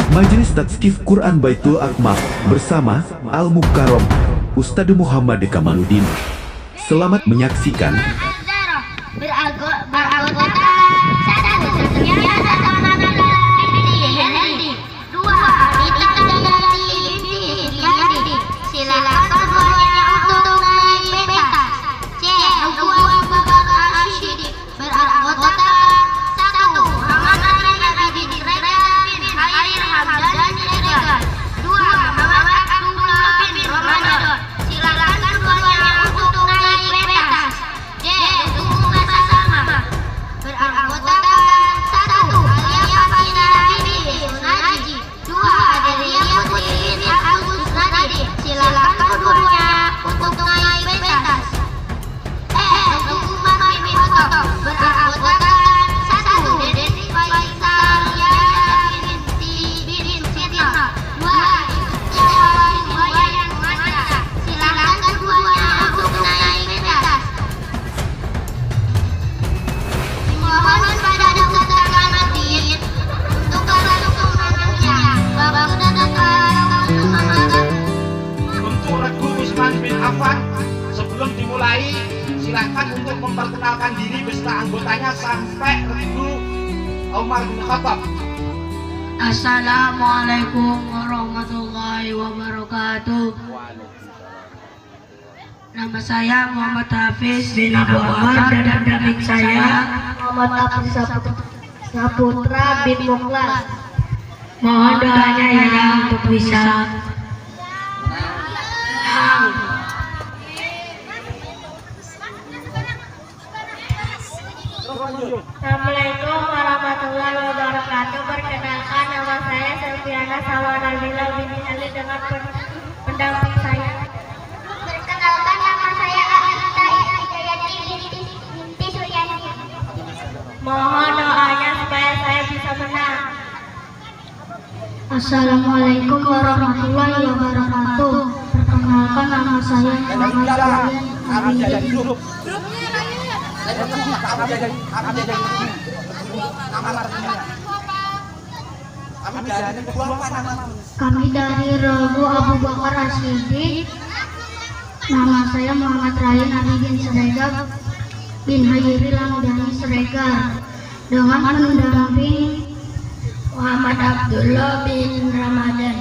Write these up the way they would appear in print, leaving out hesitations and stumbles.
Majelis Tadskif Quran Baitul Akmal bersama Al-Mukarram Ustadz Muhammad Kamaluddin. Selamat menyaksikan. Sebelum dimulai, silakan untuk memperkenalkan diri beserta anggotanya sampai Regu Umar bin Khattab. Assalamualaikum warahmatullahi wabarakatuh. Nama saya Muhammad Hafiz bin Abu Amar dan pendamping saya Muhammad Hafiz Saputra bin Mukhlas. Mohon doanya ya untuk bisa Assalamualaikum warahmatullahi wabarakatuh. Perkenalkan, nama saya Selviana Sawanabila binti Ali dengan pendamping saya. Perkenalkan, nama saya Anita Hidayati binti Suryani. Mohon doanya supaya saya bisa menang. Assalamualaikum warahmatullahi wabarakatuh. Perkenalkan, nama saya Muhammad Suryani. Kami dari Regu Abu Bakar As-Siddiq. Nama saya Muhammad Ryan Ali bin Siregar bin Hairil Lamdani Siregar dengan pendamping Muhammad Abdullah bin Ramadan.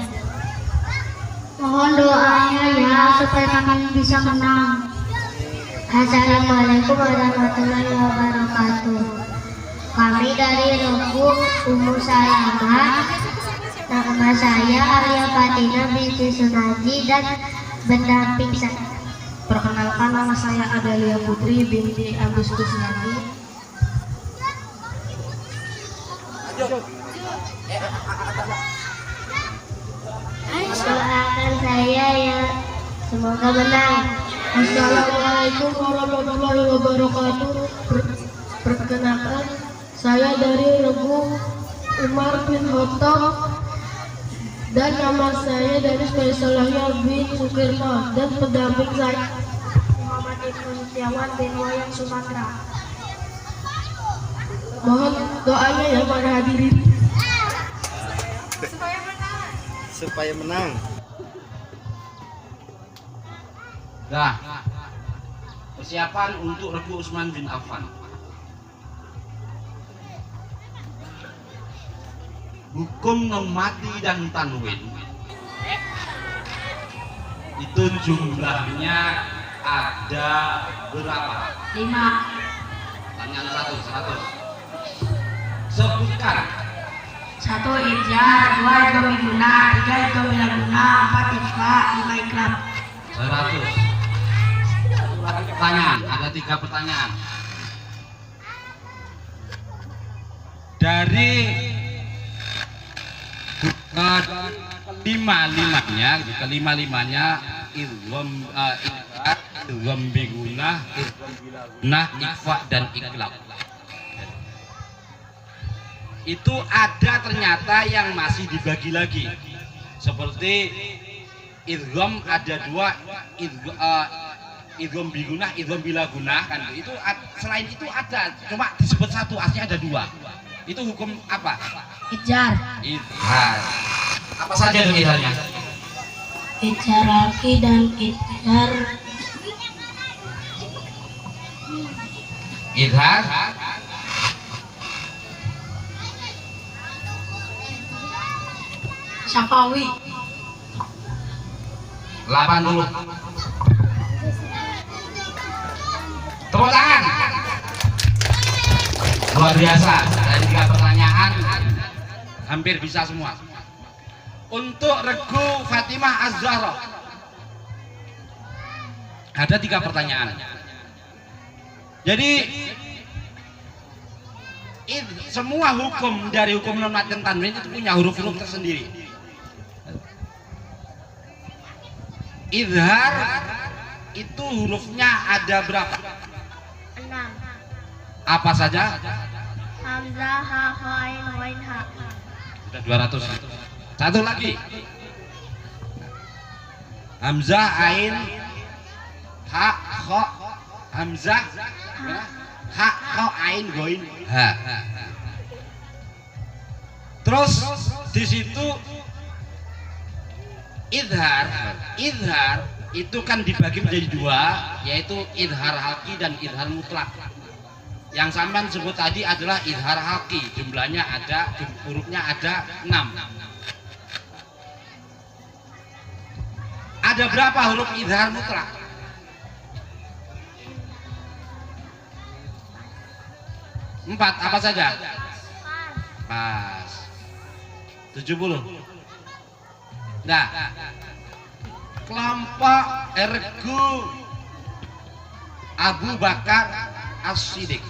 Mohon doanya ya supaya kami bisa menang. Assalamualaikum warahmatullahi wabarakatuh. Kami dari Regu Ummu Salamah. Nama saya Arya Fatina binti Sunaji dan pendamping saya. Perkenalkan, nama saya Adalia Putri binti Agustus Nabi. Doakan saya ya, semoga menang. Assalamualaikum warahmatullahi wabarakatuh. Perkenalkan, saya dari Regu Umar bin Khattab dan nama saya dari Spesialnya bin Sukirno dan pendamping saya Muhammad Ibnu Setiawan bin Wayang Sumatera. Mohon doanya ya para hadirin Supaya menang. Nah, persiapan untuk Regu Utsman bin Affan. Hukum mati dan tanwin itu jumlahnya ada berapa? 5. Pertanyaan 100. Sebutkan. 1 Ijaz, 2 Idgham Biguna, 3 Idgham Bilaguna, 4 Ikhfa, 5 Iklab. 100. Pertanyaan, ada 3 pertanyaan. Dari kelima-limanya idgham biguna, ikhfa dan iklab. Itu ada ternyata yang masih dibagi lagi. Seperti idgham ada 2, idgham biguna, idgham bilaguna kan. Itu selain itu ada, cuma disebut 1, aslinya ada 2. Itu hukum apa? Ijar. Idhar. Apa saja itu idharnya? Idhar halqi dan idhar Idhar syafawi. 80. Tepuk tangan. Luar biasa. Dari 3 pertanyaan hampir bisa semua. Untuk Regu Fatimah Az-Zahra ada 3 pertanyaan. Jadi semua hukum dari hukum non mad dan tanwin itu punya huruf-huruf tersendiri. Idhar itu hurufnya ada berapa? 6. Apa saja? Hamzah, ha, ain, wain, ha. Sudah 200. Satu lagi. Hamzah, ain, ha, kha. Hamzah, ha, kha, ain, goin, ha. Terus di situ idhar itu kan dibagi menjadi 2, yaitu idhar halqi dan idhar mutlak. Yang sampean sebut tadi adalah idhar halqi, jumlahnya ada, hurufnya ada 6. Ada berapa huruf idhar mutlak? 4, apa saja? Pas 70. Nah, kelompok Regu Abu Bakar As-Siddiq.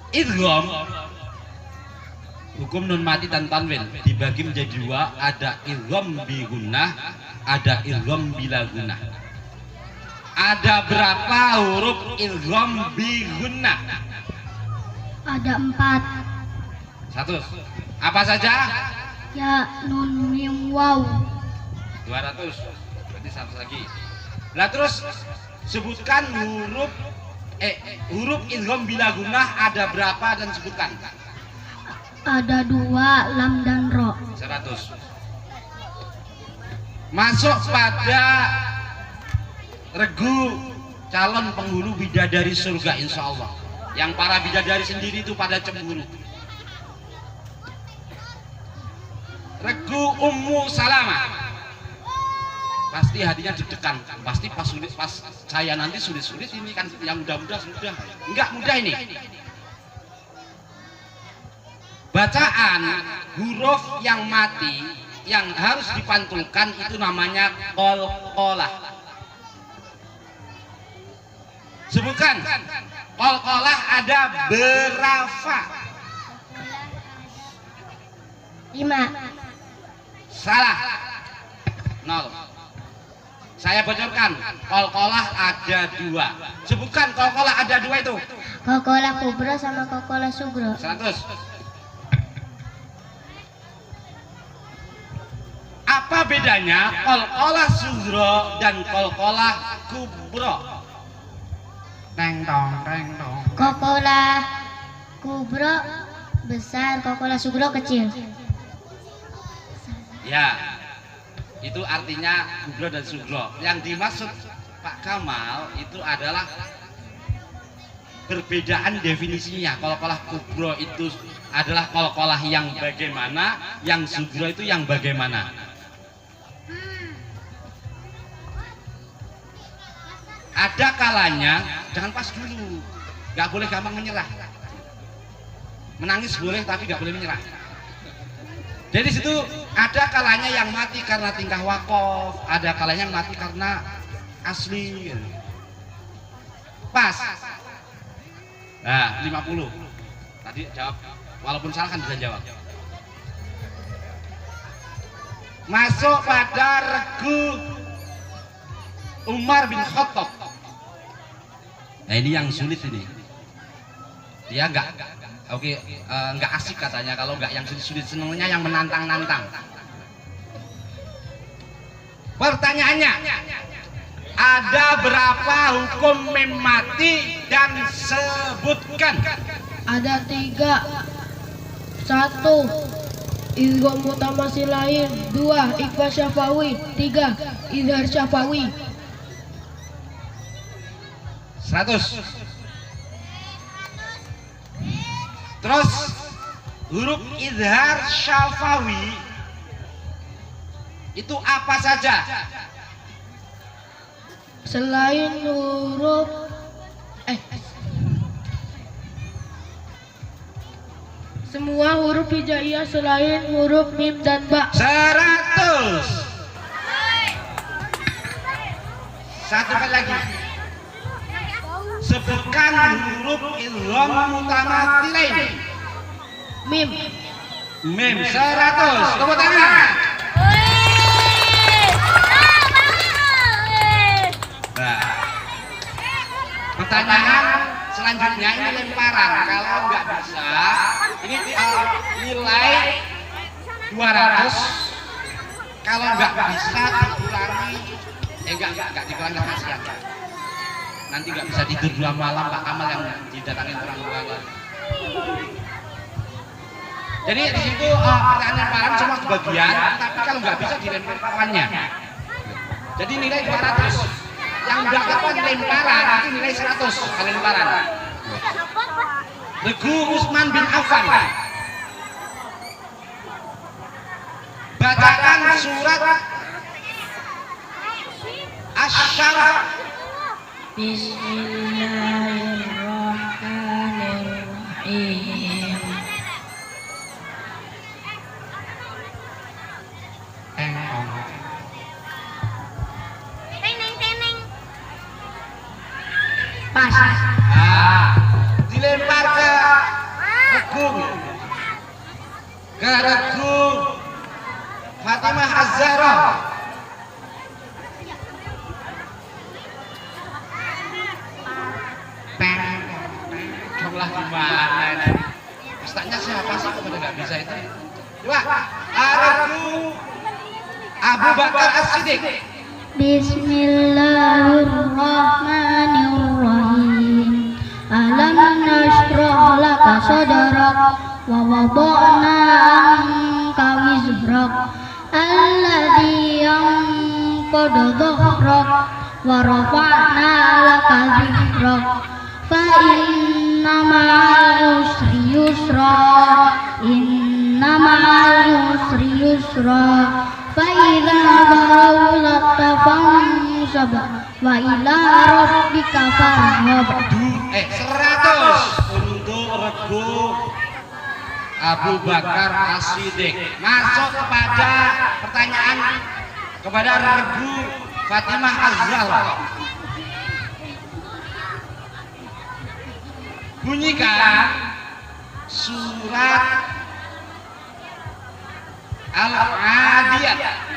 Idgham hukum nun mati dan tanwin dibagi menjadi 2, ada idgham bi gunnah, ada idgham bila gunnah. Ada berapa huruf idgham bi gunnah? Ada 4. 1. Apa saja? Ya, nun, mim, waw. 200. Berarti 1 lagi. Lah terus sebutkan huruf idgham bila gunnah ada berapa dan sebutkan. Ada 2, lam dan ro. 100. Masuk pada Regu calon penghulu bidadari surga insya Allah. Yang para bidadari sendiri itu pada cemburu. Regu Ummu Salamah. Pasti hatinya deg-degan. Pasti pas saya nanti sulit-sulit, ini kan yang mudah-mudah sudah. Enggak mudah ini. Bacaan huruf yang mati yang harus dipantulkan itu namanya qalqalah. Sebutkan, qalqalah ada berapa? 5. Salah. 0. Saya bocorkan, qalqalah ada 2. Sebutkan qalqalah ada 2 itu. Qalqalah kubra sama qalqalah sugro. 100. Apa bedanya qalqalah sugro dan qalqalah kubro? Teng dong, teng dong. Qalqalah kubro besar, qalqalah sugro kecil. Ya, itu artinya kubro dan sugro. Yang dimaksud Pak Kamal itu adalah perbedaan definisinya. Qalqalah kubro itu adalah qalqalah yang bagaimana, yang sugro itu yang bagaimana. Ada kalanya, jangan pas dulu, nggak boleh gampang menyerah. Menangis boleh tapi nggak boleh menyerah. Jadi situ ada kalanya yang mati karena tingkah wakof, ada kalanya yang mati karena asli. Pas. Nah, 50. Tadi jawab, walaupun salah kan bisa jawab. Masuk pada Regu Umar bin Khattab. Nah ini yang sulit ini. Dia nggak asik katanya kalau nggak yang sulit-sulit, senangnya yang menantang-nantang. Pertanyaannya, ada berapa hukum mem mati dan sebutkan. Ada 3. 1. Idgham mutamatsilain. 2. Ikhfa syafawi. 3. Izhar syafawi. 100. Terus huruf izhar syafawi itu apa saja? Selain huruf semua huruf hijaiyah selain huruf mim dan ba. 100. Satu kali lagi. Sebutkan huruf idgham mutamatsilain. Mim. Mim 100. Tepuk tangan. Nah, pertanyaan selanjutnya ini lemparan. Kalau nggak bisa, ini nilai 200. Kalau nggak bisa dikurangi, nggak dikurangi kasihan. Nanti nggak bisa tidur 2 malam Pak Kamal yang didatangin orang tua. Jadi di situ pertanyaan lemparan cuma sebagian, tapi kalau nggak bisa dilemparkannya. Jadi nilai 200. Yang nggak dapat lemparan itu nilai 100 kali lemparan. Regu Utsman bin Affan. Bacakan surat Asy-Syarah. Bismillahirrahmanirrahim. Pas. Dilempar ke Regung. Ke Regung Fatimah Az-Zahra. Jumlah gimana ini? Ustaznya siapa sih kalau nggak bisa itu? Coba, Regung Abu Bakar As-Siddiq. Bismillahirrahmanirrahim. Alam nashrah laka sadrak wa wada'na anka wizrak alladhi yanqadha dhahrak wa rafa'na laka dhikrak fa inna ma'al usri yusra inna ma'al usri yusra fa idza faragta fansab wa ila rabbika farghab. 100 untuk Regu Abu Bakar As-Siddiq. Masuk kepada pertanyaan kepada Regu Fatimah Az-Zahra. Bunyikan surat Al-Adiyat.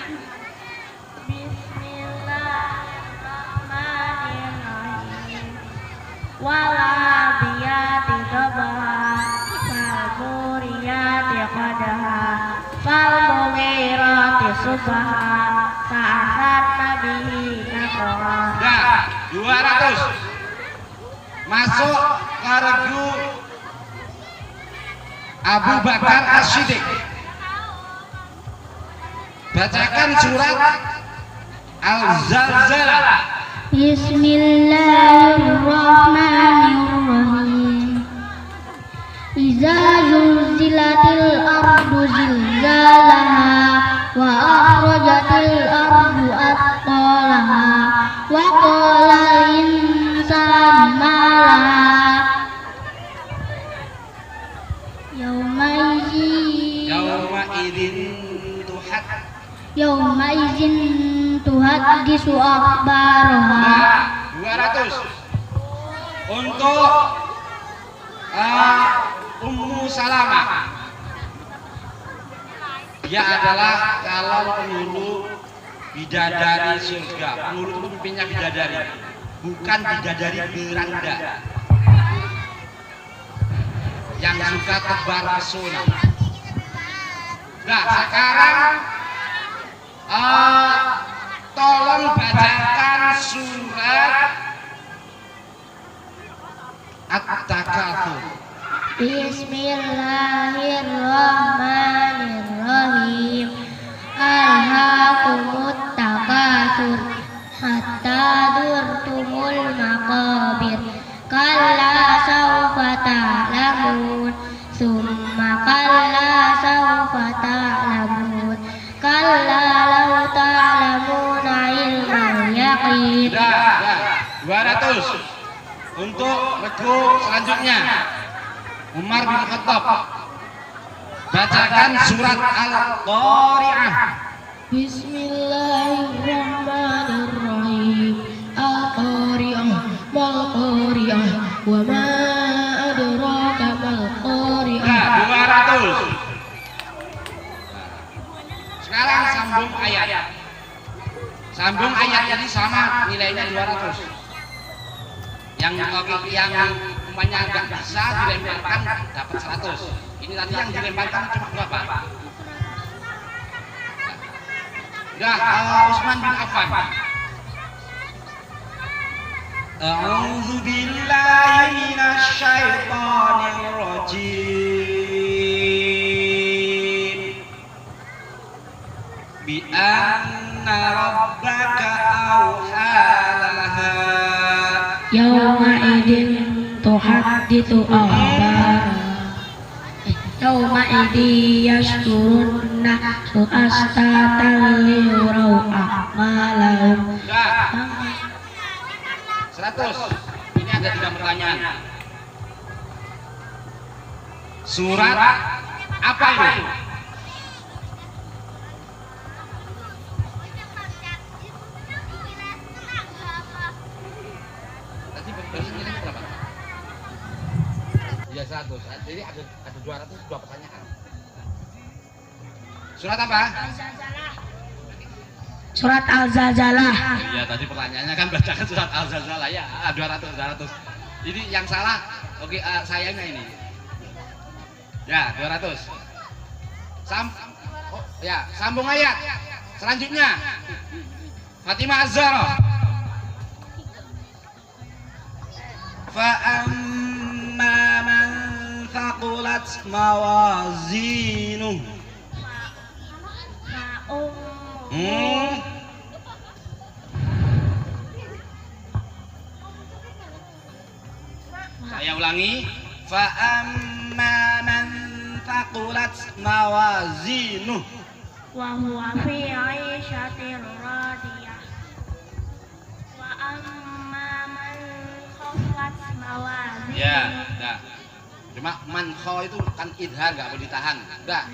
Waladiyati dhabaha falmuriyati qadaha falmughirati subha fa'asat nabihi naqra. Dah, 200. Masuk ke Regu Abu Bakar As-Siddiq. Bacakan surat Al-Zalzalah. Bismillahirrahmanirrahim. Iza zulzilatil ardu zilzalaha wa akhrajatil ardu athqalaha wa qala insanu ma laha yawma idzin tuhaddisu akhbaraha. 200 untuk Ummu Salamah. Dia adalah calon penghulu bidadari surga. Penghulu itu pemimpinnya bidadari, bukan bidadari beranda yang suka tebar pesona. Nah, sekarang tolong bacakan surat At-Takatsur. Bismillahirrahmanirrahim. Alhaakumut takatsur hatta zurtumul maqabir. Kalla sawfa ta'lamun. Summa kalla sawfa ta'lamun. Kalla law ta'lamuna ilmal yaqin. Dah. 200. Untuk regu selanjutnya Umar bin Khattab, bacakan surat Al-Qari'ah. Bismillahirrahmanirrahim. Al-Qari'ah mal Qari'ah wa ma adraka mal Qari'ah. Nah, 200. Sekarang sambung ayat. Sambung ayat ini sama nilainya 200. Yang umpamanya nggak bisa dilemparkan dapat 100. Ini tadi yang dilemparkan cuma berapa? Udah, Utsman bin Affan. A'udzu billahi minasy syaithanir rajim. Bi anna rabbaka awha laha. Yauma idin tuhadditsu akhbara. Yauma idin yashkuruna su'astatan liyurau a'malahum. Udah. 100. Ini ada 3 pertanyaan. Surat apa itu? Tadi barusan nilainya berapa? Ya 100. Jadi ada 202 pertanyaan. Surat apa? Surat Al-Zalzalah. Iya, tadi pertanyaannya kan bacakan surat Al-Zalzalah ya. 200. Ini yang salah. Oke, sayangnya ini. Ya, 200. Sambung ayat. Selanjutnya. Fatimah Az-Zahra. Fa amma man thaqulat mawazinuh. Saya ulangi. Fa amma man thaqulat mawazinuh Wa huwa fi 'aishatir radiyah. Wa amma man khaffat mawazin. ya, dah. Cuma man kho itu kan idhar, nggak boleh ditahan. Udah,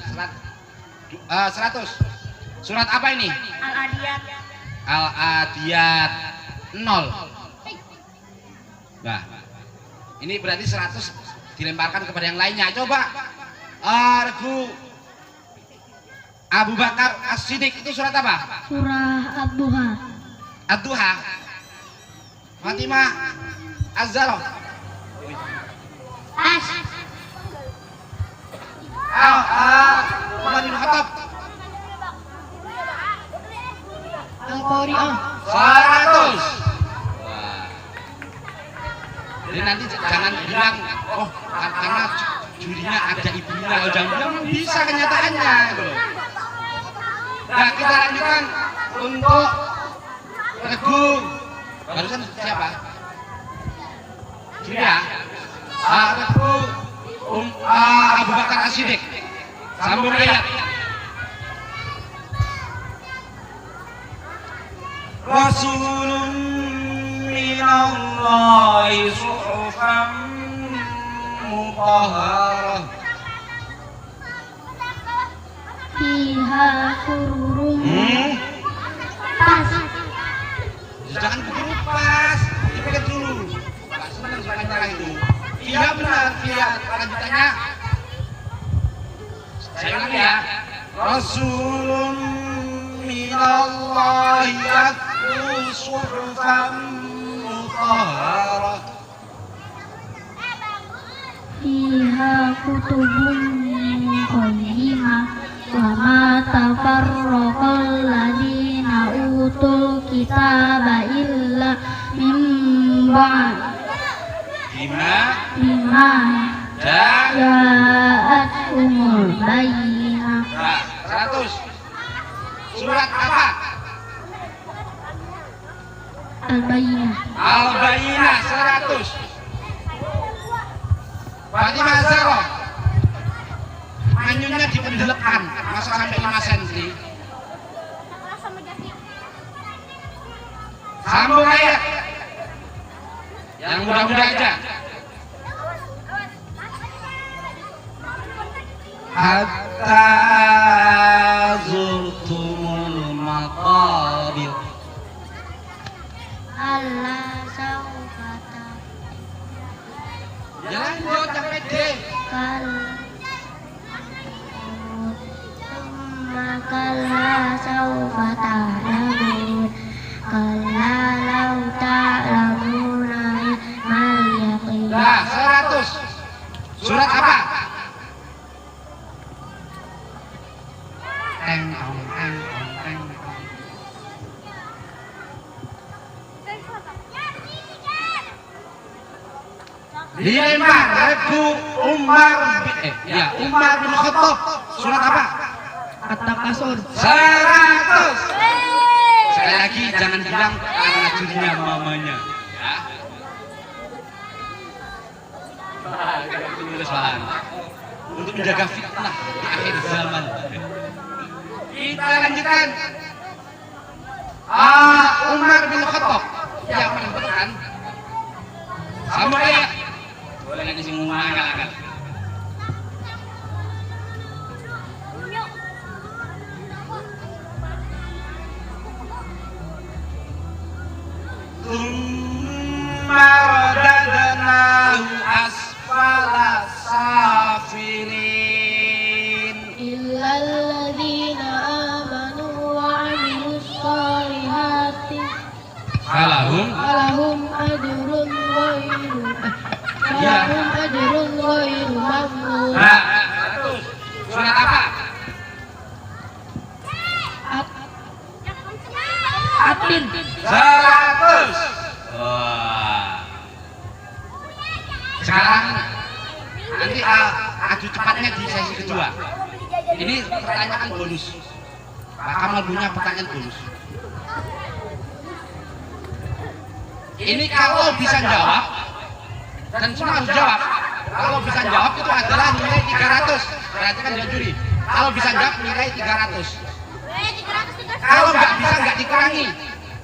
100. Surat apa ini? Al-Adiyat. Al-Adiyat 0. Nah, ini berarti 100 dilemparkan kepada yang lainnya. Coba regu Abu Bakar As-Siddiq itu surat apa? Surah Ad-Duha. Ad-Duha. Fatimah Az-Zahra. Umar bin Khattab. Al-Qari'ah. 100. Jadi nanti jangan bilang, oh karena jurinya ada ibunya, jangan bilang bisa kenyataannya. Gitu. Nah, kita lanjutkan untuk regu. Barusan siapa? Julia. Regu Abu Bakar As-Siddiq. Sambung ayat. Rasulun minallahi suhufan mutahharah. Fiha sururun. Pas. Jangan keburu pas, dipikir dulu. Nggak senang suka nyerah itu. Iya benar, iya. Lanjutannya. Saya ulangi ya. Rasulun minallahi yatlu suhufan mutahharah. Fiha kutubun qayyimah. Wa ma tafarraqal ladzina utul kitaba illa min ba'd Bima bima dan ja'atuhumul bayyinah. Nah, 100. Surat apa? Al-Bayyinah. Al-Bayyinah 100. Fatimah Zahra. Manyunnya dipendelekan, masa sampai 5 cm. Sambung ayat. Yang mudah-mudah aja. Hatta zurtumul maqabir. Allah saufata Ya lanjut yang pede. kal Makalah saufata lamun kalla lau ta'lamuna ilmal yaqin. Nah, 100. Surat apa? Teng tong teng tong teng tong. Dilempar lagu Umar Umar bin Khattab. Surat apa? At-Takasur. 100. Sekali lagi jangan bilang anak jurinya mamanya ya. Jangan tulis bahan untuk menjaga fitnah di akhir zaman. Kita lanjutkan. Umar bin Khattab yang menentukan sama ya. Boleh nggak sih ngomong-ngomong. Maradadnahu asfala safilin. Illal ladzina amanu wa 'amilus sholihati Falahum ajrun ghairu mamnun. Nah, surat apa? Atin. 100. Wah. Sekarang nanti adu cepatnya di sesi kedua. Ini pertanyaan bonus. Pak Kamal punya pertanyaan bonus. Ini kalau bisa jawab dan semua harus jawab. Kalau bisa jawab itu adalah nilai 300. Berarti kan dia juri. Kalau bisa jawab nilai 300. Kalau nggak bisa nggak dikurangi.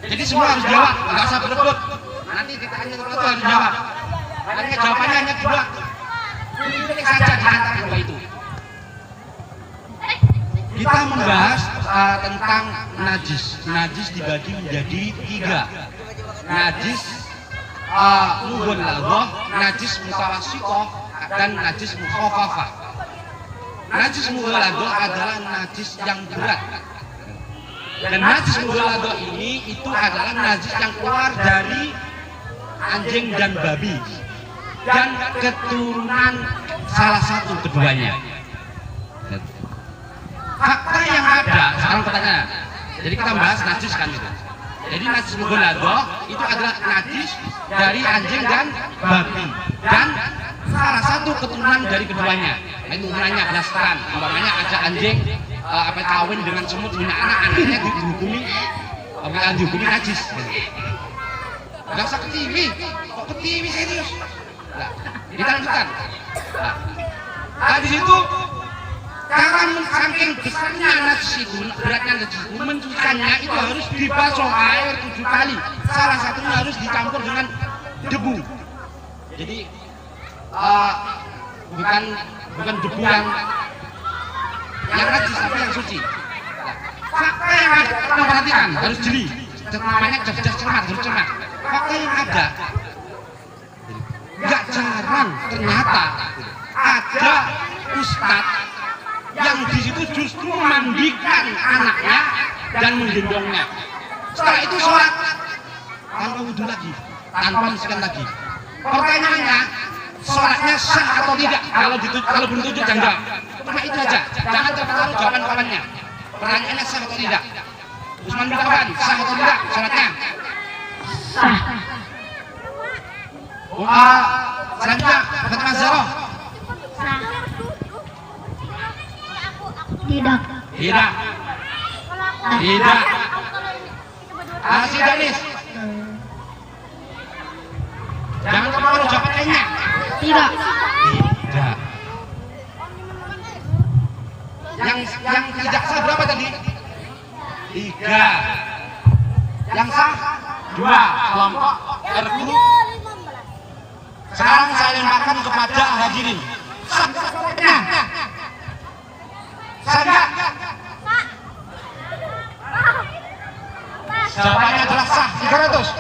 Jadi semua harus jawab, nggak usah berebut. Nanti ditanya satu harus jawab. Hanya jawabannya hanya 2. Pilih saja di antara 2 itu. Kita membahas tentang najis. Najis dibagi menjadi 3. Najis mughalladah, najis mutawassithah, dan najis mukhaffafah. Najis mughalladah adalah najis yang berat. Dan najis mughalladah ini itu adalah najis yang keluar dari anjing dan babi dan keturunan salah satu keduanya. Fakta yang ada, sekarang pertanyaan. Jadi kita bahas najis kan itu. Jadi najis mughalladah itu adalah najis dari anjing dan babi dan salah satu keturunan dari keduanya. Nah, itu gunanya belasteran. Umpamanya ada anjing kawin dengan semut punya anak, anaknya dihukumi najis. Gak usah ketiwi, kok ketiwi serius? Nah, kita lanjutkan. Nah, di situ karena saking besarnya najis itu, beratnya najis itu, mencucikannya itu harus dibasuh air 7 kali. Salah satunya harus dicampur dengan debu. Jadi bukan debu yang najis tapi yang suci. Fakta yang ada, kita perhatikan, harus jeli. Namanya cerdas cermat, harus cermat. Fakta yang ada, nggak jarang ternyata ada ustadz yang di situ justru memandikan anaknya dan menggendongnya. Setelah itu sholat tanpa wudhu lagi, tanpa membersihkan lagi. Pertanyaannya, sholatnya sah atau tidak? Kalau belum tujuh jangan jawab. Cuma itu aja, jangan terpengaruh jawaban kawannya. Pertanyaannya sah atau tidak? Usman bin Affan, sah atau tidak sholatnya? Sah. Selanjutnya Fatimah Zahra. Tidak. Tidak. Tidak. Si Danis. Jangan kemarin jawabannya. Tidak. Tidak. Yang tidak sah berapa tadi? 3. Yang sah 2 kelompok RQ. Sekarang saya lemparkan kepada hadirin. Sah jawabannya. Sah enggak? Jawabannya adalah sah 300.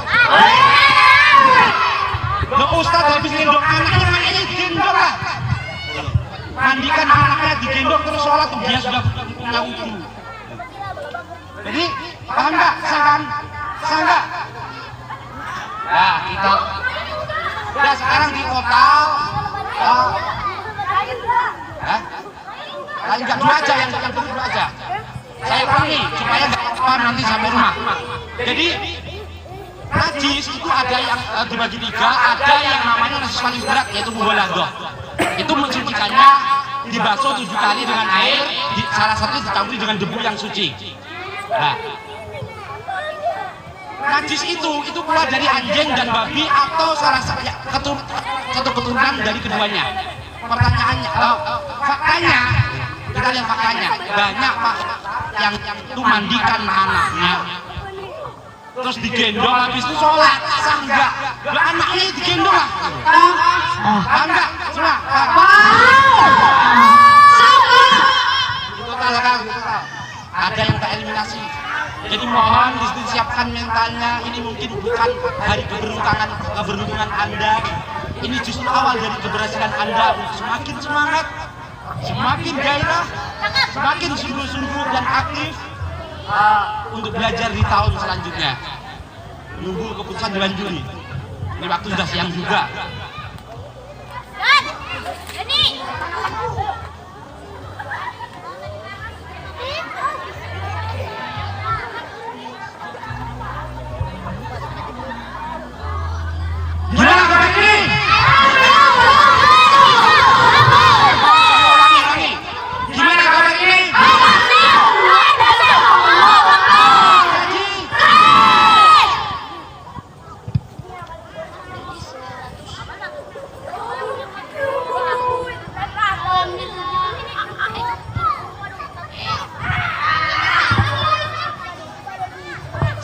Loh, Ustadz habis gendong anaknya digendong lah. Mandikan anaknya digendong terus sholat tuh dia sudah punya wudhu. Jadi paham nggak? Sah kan? Sah nggak? Nah kita udah sekarang di total. Enggak, 2 aja yang perlu 2 aja. Saya ulangi supaya nggak apa nanti sampai rumah. Jadi najis itu ada yang dibagi 3, ada yang namanya najis paling berat yaitu mubalaghah. Itu mensucikannya dibasuh 7 kali dengan air, salah satu dicampuri dengan debu yang suci. Nah, najis itu keluar dari anjing dan babi atau salah satu keturunan dari keduanya. Pertanyaannya, faktanya, kita lihat faktanya, banyak pak yang itu mandikan anaknya, terus digendong habis itu sholat, sah enggak? Anaknya digendong lah, sah enggak? Semua, total kan? Ada yang tereliminasi. Jadi mohon disiapkan mentalnya. Ini mungkin bukan hari keberuntungan Anda. Ini justru awal dari keberhasilan Anda. Semakin semangat, semakin gairah, semakin sungguh-sungguh dan aktif untuk belajar di tahun selanjutnya. Nunggu keputusan bulan Juni. Ini waktu sudah siang juga. Gimana kabar ini? Ulangi. Gimana kabar ini?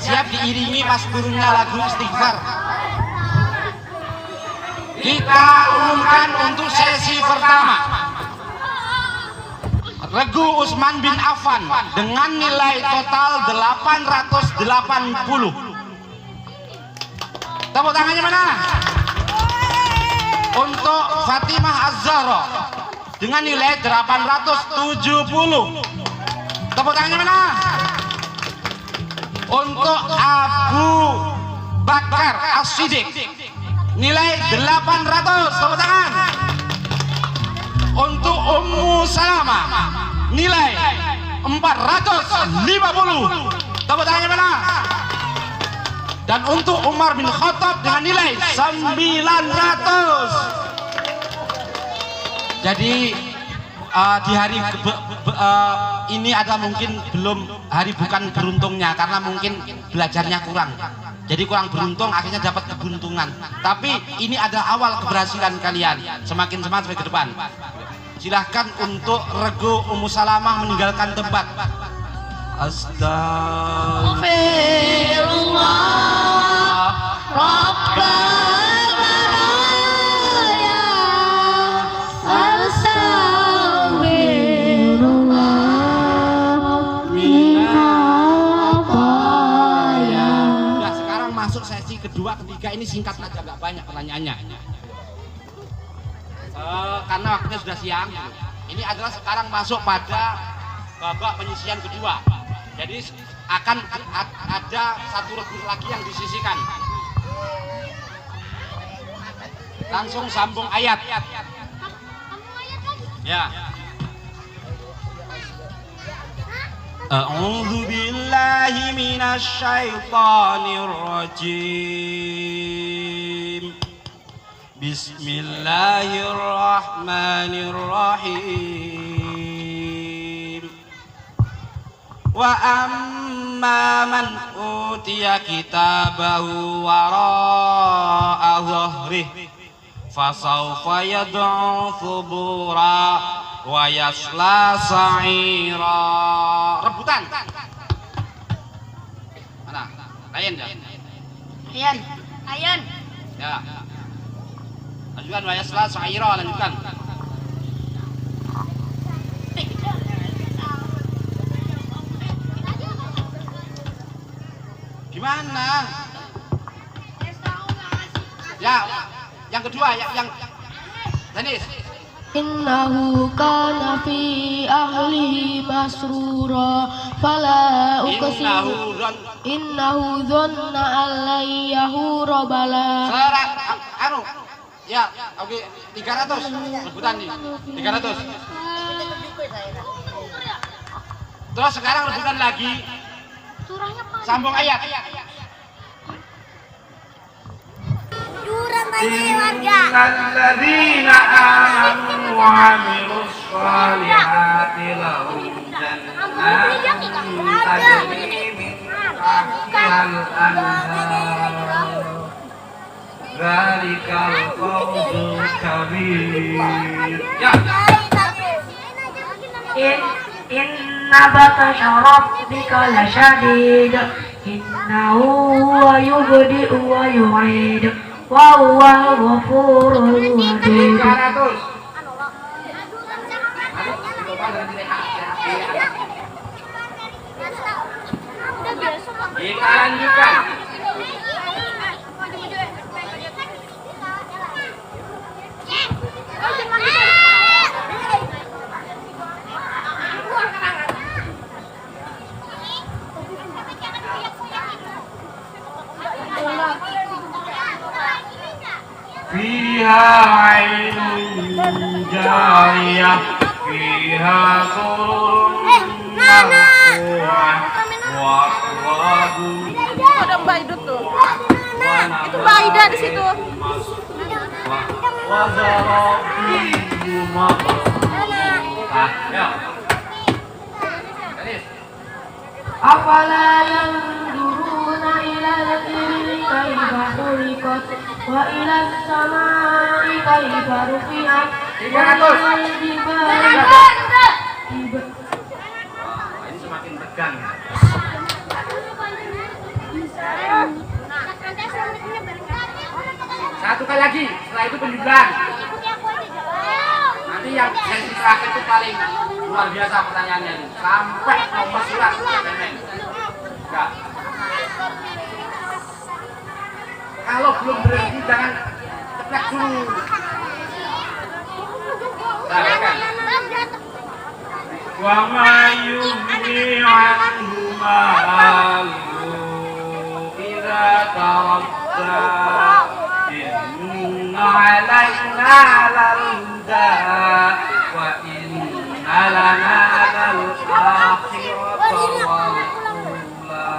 Siap diiringi pas turunnya lagu istighfar. Kita umumkan untuk sesi pertama. Regu Utsman bin Affan dengan nilai total 880. Tepuk tangannya mana? Untuk Fatimah Az-Zahra dengan nilai 870. Tepuk tangannya mana? Untuk Abu Bakar As-Siddiq nilai 800, tepuk tangan. Untuk Ummu Salamah nilai 450, tepuk tangannya mana? Dan untuk Umar bin Khattab dengan nilai 900. Jadi di hari ini ada mungkin belum hari bukan beruntungnya karena mungkin belajarnya kurang. Jadi kurang beruntung akhirnya dapat keberuntungan. Tapi ini adalah awal keberhasilan kalian. Semakin semangat ke depan. Silahkan untuk Regu Ummu Salamah meninggalkan tempat. Astagfirullah Rabbana ya Astagfirullah minapaya. Nah, sekarang masuk sesi kedua, ketiga. Ini singkat saja, nggak banyak pertanyaannya. Karena waktunya sudah siang. Ini adalah sekarang masuk pada babak penyisian kedua. Jadi akan ada satu regu lagi yang disisikan. Langsung sambung ayat. Ya. A'udzu billahi minasy syaithanir rajim. Bismillahirrahmanirrahim. Wa amma man utiya kitabahu wara'a dhahrih fasawfa yad'u thubura wa yasla sa'ira. Rebutan. Mana? Lain ya? Ayan. Ayan. Ya. Lanjutkan wa yasla sa'ira, lanjutkan. Gimana? Ya, yang kedua, yang Danis. Innahu kana fi ahlihi masrura fala uqsimu innahu dhanna an lan yahura bala. Anu. Ya, oke, 300 rebutan nih. 300. Terus sekarang rebutan lagi. Sambung ayat. Innalladzina amanu wa 'amilus shalihati lahum jannatun tajri min tahtihal anhar. Dzalikal fawzul kabir. Ya. Inna batasya rabbika lasyadid. Innahu huwa yubdi'u wa yu'id. Wa huwal ghafurur wadud. Kita lanjutkan. Fiha 'ainun jariyah, fiha sururun marfu'ah, wa akwabun. Ada Mbak Idut tuh. Itu Mbak Ida di situ. Wa zarabiyyu mabsuutah. Ya. Afala yanzuruna ilal ibli kaifa khuliqat wa ilas samai kaifa rufi'at wa ilal jibali. Ini semakin tegang. Satu kali lagi, setelah itu penjualan. Nanti yang sesi terakhir itu paling luar biasa pertanyaannya ini. Sampai nomor surat. Enggak. Kalau belum berhenti jangan ceplek dulu. Nah, kan? Wa ma yughni 'anhu maluhu idza taradda. Inna 'alaina lal-huda wa inna lana lal-akhirata wal-ula.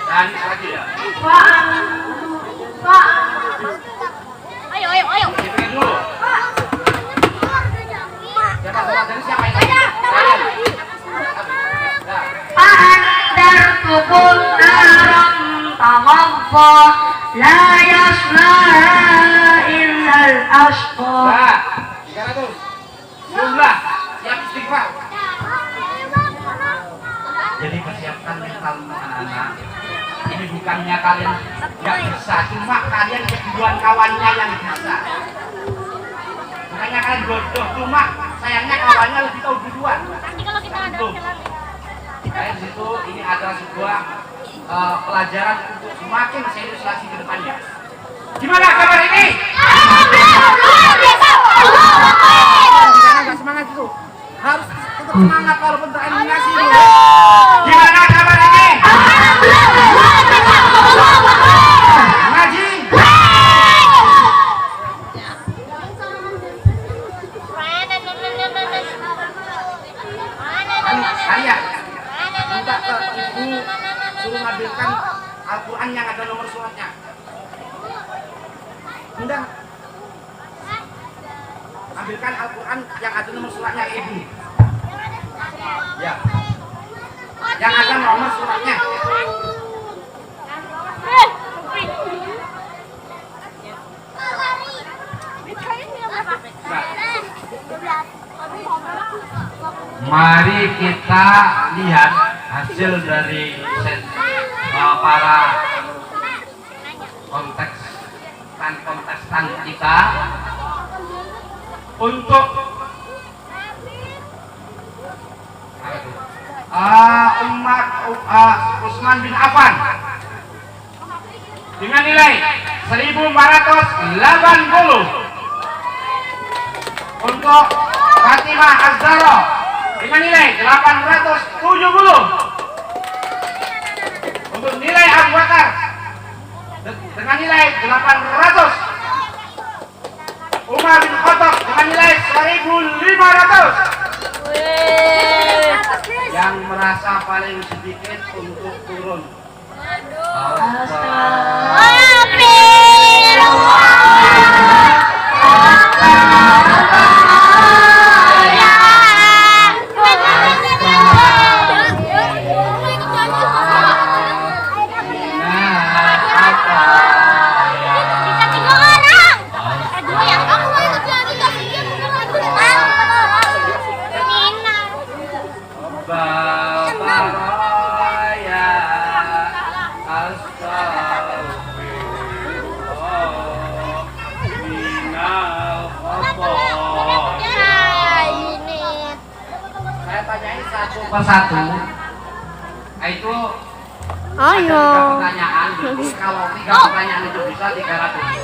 Dan lagi ya. Ayo. Hitung dulu. Siapa dari siapa ini? Andartukum naran taghaffa la yaslaha illal ashqa. 300. Jumlah siap istighfar. Jadi persiapkan mental anak-anak. Ini bukannya kalian nggak bisa, cuma kalian keduluan kawannya yang bisa. Bukannya kalian bodoh, cuma sayangnya kawannya lebih tahu duluan. Kayak situ ini adalah sebuah pelajaran untuk semakin seriusasi ke depannya. Gimana kabar ini? Jangan nggak semangat itu, harus tetap semangat walaupun tereliminasi. Gimana kabar ini? Ngaji. Saya minta ke ibu suruh ngambilkan Al-Quran yang ada nomor suratnya. Udah. Ambilkan Al-Quran yang ada nomor suratnya ibu. Ya. Yang ada nomor suratnya. Mari kita lihat hasil dari para kontestan kita untuk umat Utsman bin Affan dengan nilai 1480. Untuk Fatimah Az-Zahra dengan nilai 870. Untuk nilai Abu Bakar dengan nilai 800. Umar bin Khattab dengan nilai 1500. Yang merasa paling sedikit untuk turun. Satu persatu itu ada 3 pertanyaan. Kalau 3 pertanyaan itu bisa 300.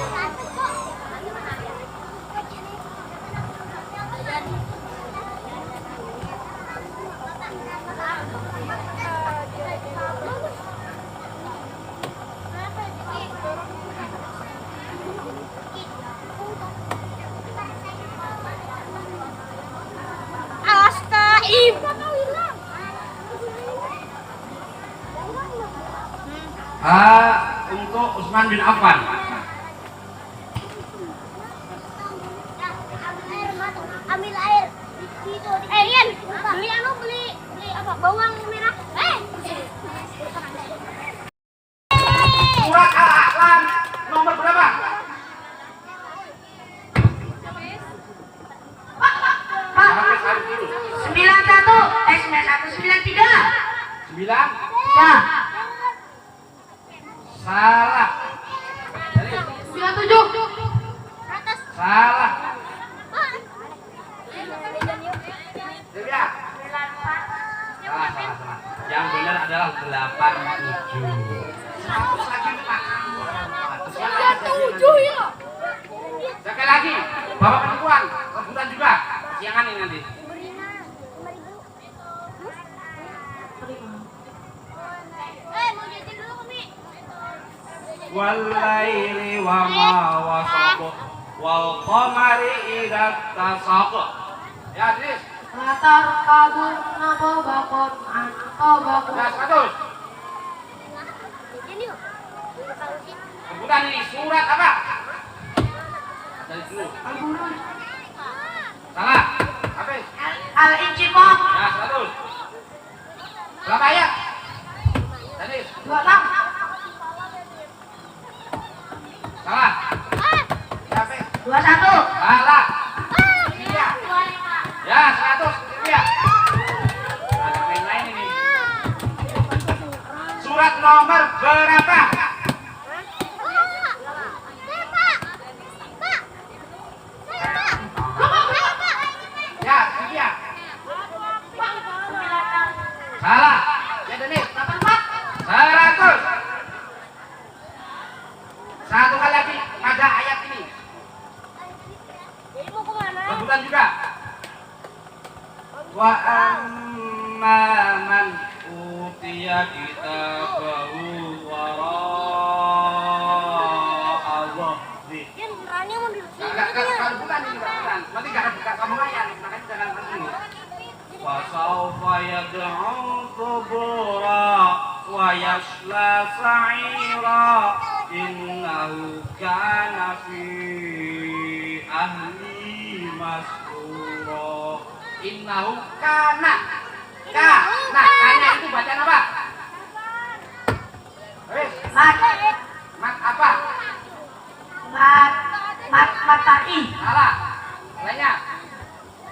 Untuk Utsman bin Affan. Ambil air di situ. Rian, beli apa? Bawang merah. Surat Al-A'lam nomor berapa? 91, 93. 9. Ya. Salah. 97. Salah. Devia. Salah. Yang benar adalah 87. 100 lagi Pak. 97 ya. Sekali lagi, Bapak perempuan, rebutan juga. Siangan ini nanti. Mau jajan dulu kami. Walaili wa ma wasaq wal qamari idza tasaq. Ya, Adris. Latar kabur nabobakon antobakon. Ya, 100. Jajan yuk. Rebutan ini surat apa? Dari dulu. Al-Buruj. Salah. Habis. Al-Insyikok. Ya, 100. Berapa ayat? Adris. 26. Salah. Siapa? 21. Salah. Iya. Ya, 100. Iya. Ada yang lain ini. Surat nomor berapa? Ya, iya. Salah. Ya, Denis. 100. Satu kali lagi pada ayat ini. Rebutan juga. Wa amma man utiya kitabahu wara'a dhahri. Kalau bukan ini rebutan. Nanti enggak ada buka kamu ayat, makanya jangan begini. Wa sawfa yad'u thubura wa yasla sa'ira. Innahu kana fi ahli masrura. Innahu kana Nah, tanya itu bacaan apa? Mat. Mat apa? Matahari. Salah. Lainnya.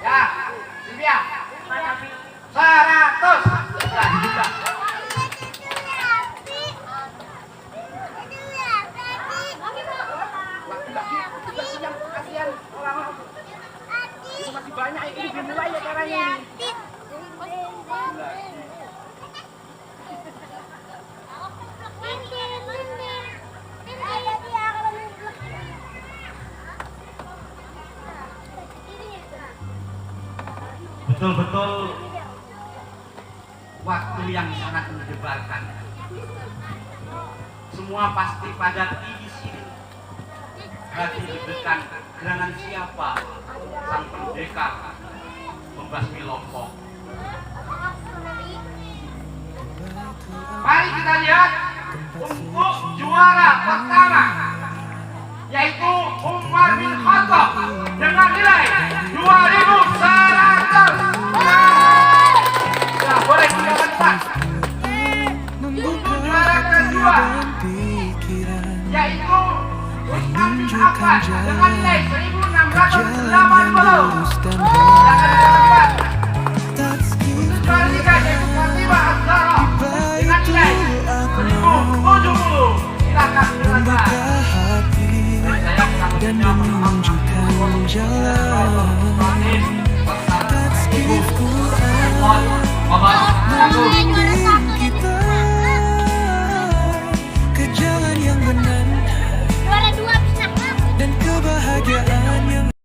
Ya, Silvia. 100. Sudah dibuka. Masih banyak ini dimulai ya caranya ini. Betul-betul waktu yang sangat mendebarkan. Semua pasti pada di sini. Hati deg-degan gerangan siapa sang pendekar membasmi Lombok. Mari kita lihat untuk juara pertama, yaitu Umar bin Khattab dengan nilai 2.100. Ya, boleh gunakan Pak. Untuk juara kedua, yaitu Usman bin Affan dengan nilai 1.680. Silakan Pak. Untuk juara tiga, yaitu Fatimah Az-Zahra dengan nilai 1.070. Silakan Pak. Dan menunjukkan jalan. Mohon